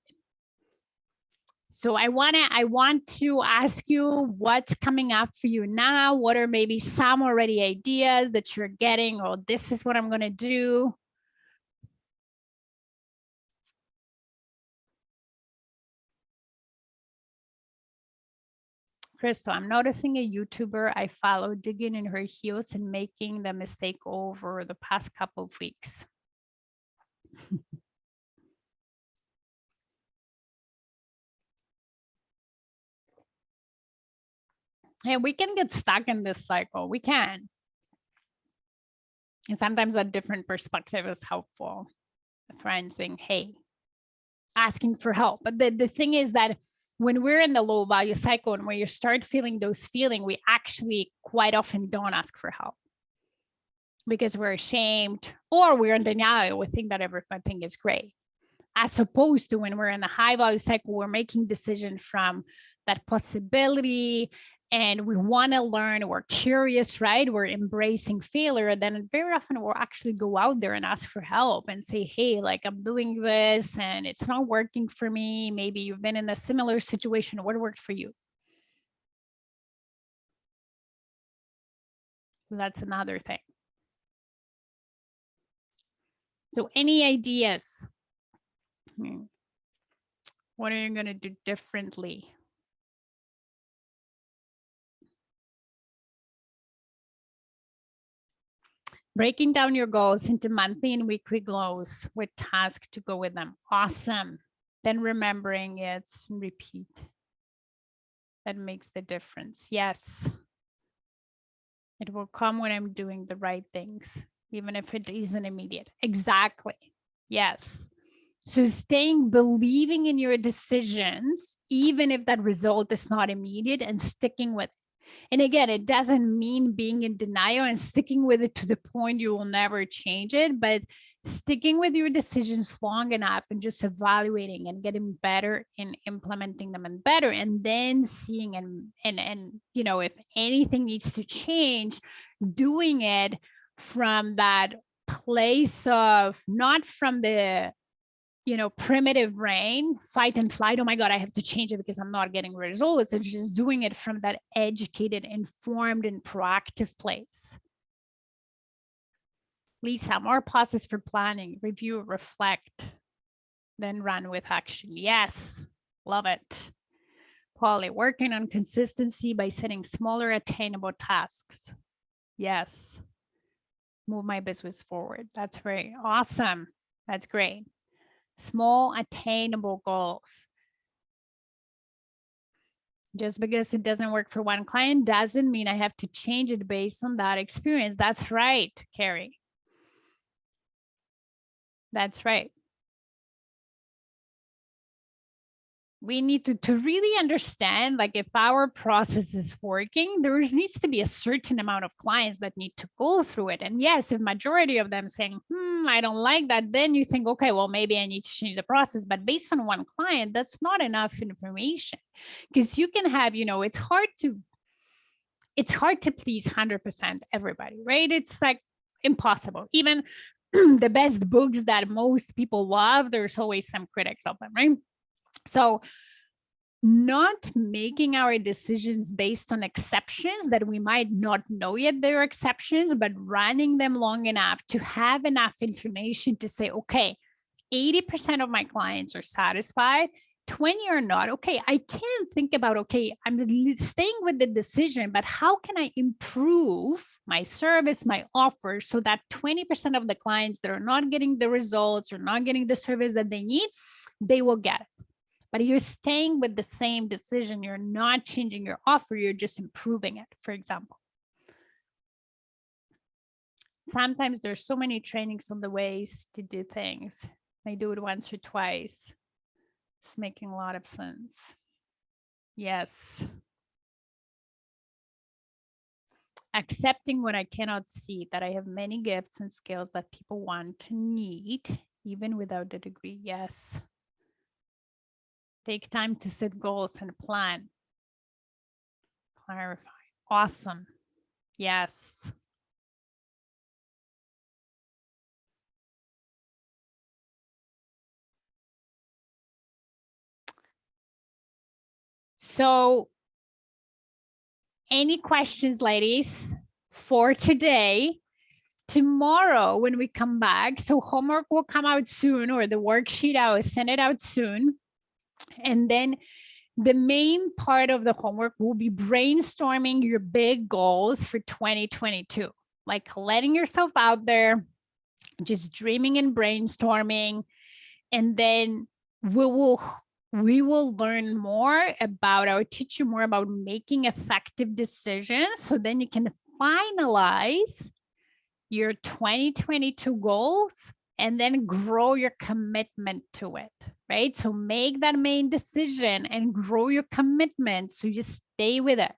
So I want to ask you what's coming up for you now. What are maybe some already ideas that you're getting, or this is what I'm going to do? Crystal, I'm noticing a YouTuber I follow digging in her heels and making the mistake over the past couple of weeks. Yeah, we can get stuck in this cycle. We can. And sometimes a different perspective is helpful. A friend saying, hey, asking for help. But the thing is that when we're in the low value cycle and when you start feeling those feelings, we actually quite often don't ask for help because we're ashamed or we're in denial. We think that everything is great. As opposed to when we're in the high value cycle, we're making decisions from that possibility and we want to learn, we're curious, right? We're embracing failure. Then very often we'll actually go out there and ask for help and say, hey, like I'm doing this and it's not working for me. Maybe you've been in a similar situation. What worked for you? So that's another thing. So any ideas? What are you going to do differently? Breaking down your goals into monthly and weekly goals with tasks to go with them. Awesome. Then remembering it and repeat. That makes the difference. Yes. It will come when I'm doing the right things, even if it isn't immediate. Exactly. Yes. So staying, believing in your decisions, even if that result is not immediate, and sticking with it. And again, it doesn't mean being in denial and sticking with it to the point you will never change it, but sticking with your decisions long enough and just evaluating and getting better in implementing them and better, and then seeing and you know, if anything needs to change, doing it from that place of, not from the, you know, primitive brain, fight and flight. Oh my God, I have to change it because I'm not getting results. And just doing it from that educated, informed, and proactive place. Lisa, more pauses for planning, review, reflect, then run with action. Yes, love it. Polly, working on consistency by setting smaller attainable tasks. Yes. Move my business forward. That's very awesome. That's great. Small attainable goals. Just because it doesn't work for one client doesn't mean I have to change it based on that experience. That's right, Carrie. That's right. We need to really understand, like, if our process is working, there needs to be a certain amount of clients that need to go through it. And yes, if majority of them saying, I don't like that, then you think, okay, well, maybe I need to change the process. But based on one client, that's not enough information, because you can have, you know, it's hard to please 100% everybody, right? It's like impossible. Even the best books that most people love, there's always some critics of them, right? So not making our decisions based on exceptions that we might not know yet they're exceptions, but running them long enough to have enough information to say, okay, 80% of my clients are satisfied, 20 are not. Okay, I can think about, okay, I'm staying with the decision, but how can I improve my service, my offer, so that 20% of the clients that are not getting the results or not getting the service that they need, they will get it. But you're staying with the same decision. You're not changing your offer. You're just improving it, for example. Sometimes there's so many trainings on the ways to do things. I do it once or twice. It's making a lot of sense. Yes. Accepting what I cannot see, that I have many gifts and skills that people want and need, even without the degree. Yes. Take time to set goals and plan. Clarify. Awesome. Yes. So, any questions, ladies, for today? Tomorrow, when we come back, so homework will come out soon, or the worksheet, I will send it out soon. And then the main part of the homework will be brainstorming your big goals for 2022, like letting yourself out there, just dreaming and brainstorming. And then we will learn more about, I will teach you more about making effective decisions. So then you can finalize your 2022 goals and then grow your commitment to it, right? So make that main decision and grow your commitment so you stay with it.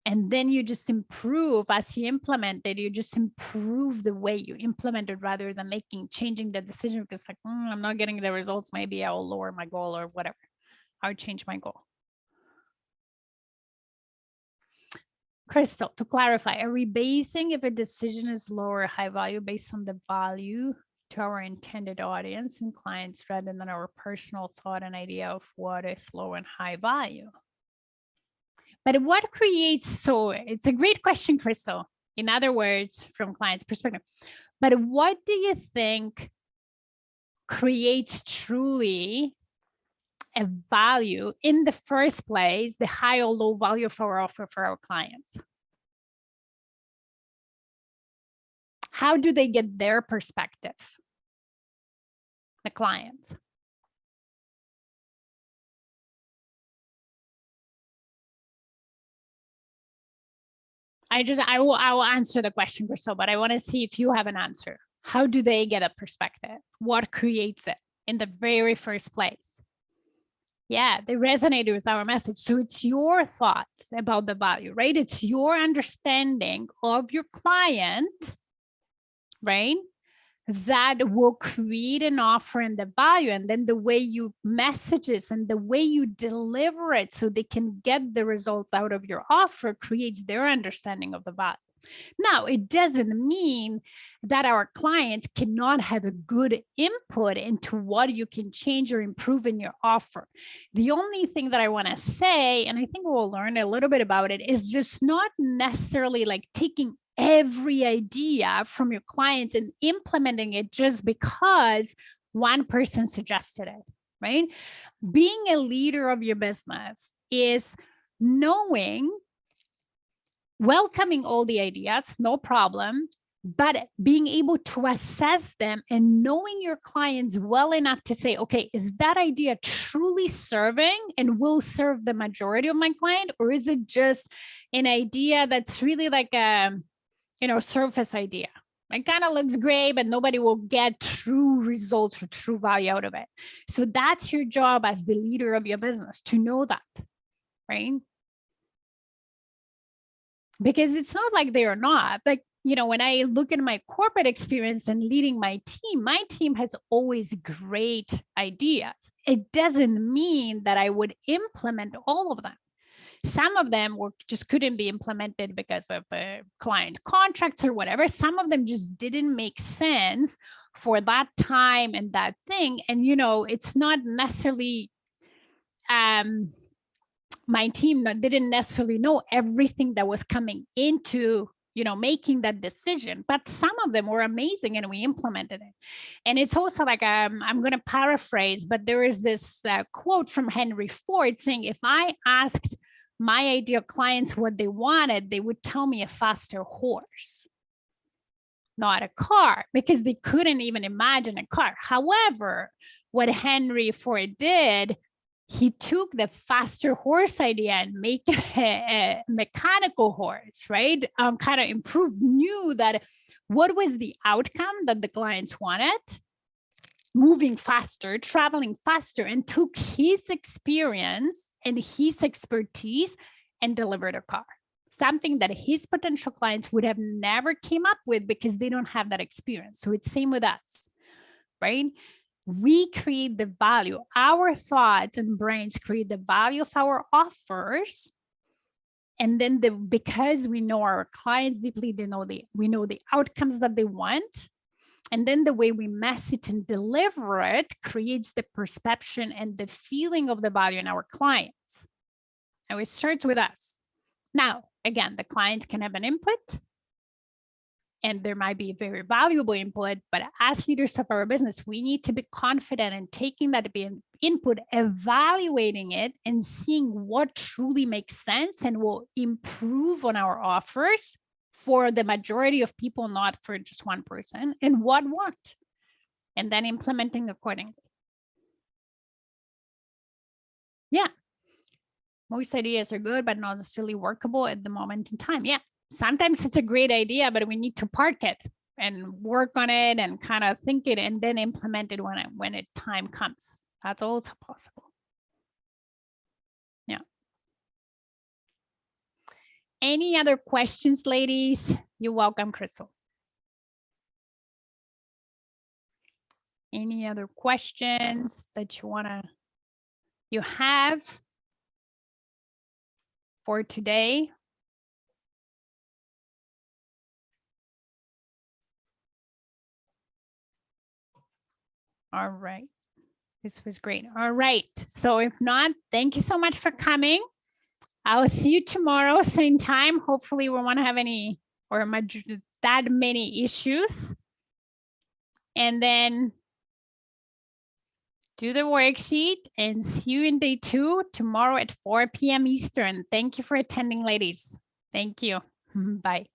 And then you just improve as you implement it. You just improve the way you implement it rather than changing the decision because like, I'm not getting the results. Maybe I'll lower my goal or whatever. I'll change my goal. Crystal, to clarify, are we basing if a decision is low or high value based on the value to our intended audience and clients rather than our personal thought and idea of what is low and high value? But what creates, so it's a great question, Crystal. In other words, from client's perspective, but what do you think creates truly a value in the first place, the high or low value of our offer for our clients? How do they get their perspective? The clients. I will answer the question, Crystal, but I want to see if you have an answer. How do they get a perspective? What creates it? in the very first place. Yeah, they resonated with our message. So it's your thoughts about the value, right? It's your understanding of your client, right? That will create an offer and the value. And then the way you messages and the way you deliver it so they can get the results out of your offer creates their understanding of the value. Now, it doesn't mean that our clients cannot have a good input into what you can change or improve in your offer. The only thing that I want to say, and I think we'll learn a little bit about it, is just not necessarily like taking every idea from your clients and implementing it just because one person suggested it, right? Being a leader of your business is welcoming all the ideas, no problem, but being able to assess them and knowing your clients well enough to say, okay, is that idea truly serving and will serve the majority of my client? Or is it just an idea that's really like a, surface idea? It kind of looks great, but nobody will get true results or true value out of it. So that's your job as the leader of your business, to know that, right? Because it's not like they are not. Like, when I look at my corporate experience and leading my team has always great ideas. It doesn't mean that I would implement all of them. Some of them just couldn't be implemented because of the client contracts or whatever. Some of them just didn't make sense for that time and that thing. And, it's not necessarily, my team didn't necessarily know everything that was coming into, making that decision, but some of them were amazing and we implemented it. And it's also like, I'm going to paraphrase, but there is this quote from Henry Ford saying, if I asked my ideal clients what they wanted, they would tell me a faster horse, not a car, because they couldn't even imagine a car. However, what Henry Ford did, he took the faster horse idea and make a mechanical horse, right? Kind of knew that what was the outcome that the clients wanted, moving faster, traveling faster, and took his experience and his expertise and delivered a car. Something that his potential clients would have never came up with because they don't have that experience. So it's same with us, right? We create the value. Our thoughts and brains create the value of our offers. And then because we know our clients deeply, we know the outcomes that they want. And then the way we message and deliver it creates the perception and the feeling of the value in our clients. And it starts with us. Now, again, the clients can have an input, and there might be a very valuable input, but as leaders of our business, we need to be confident in taking that input, evaluating it, and seeing what truly makes sense and will improve on our offers for the majority of people, not for just one person, and what won't, and then implementing accordingly. Yeah. Most ideas are good, but not necessarily workable at the moment in time. Yeah. Sometimes it's a great idea, but we need to park it and work on it and kind of think it and then implement it when time comes. That's also possible. Yeah. Any other questions, ladies? You're welcome, Crystal. Any other questions that you have for today? All right. This was great. All right. So if not, thank you so much for coming. I'll see you tomorrow, same time. Hopefully we won't have that many issues. And then do the worksheet and see you in day 2 tomorrow at 4 p.m. Eastern. Thank you for attending, ladies. Thank you. Bye.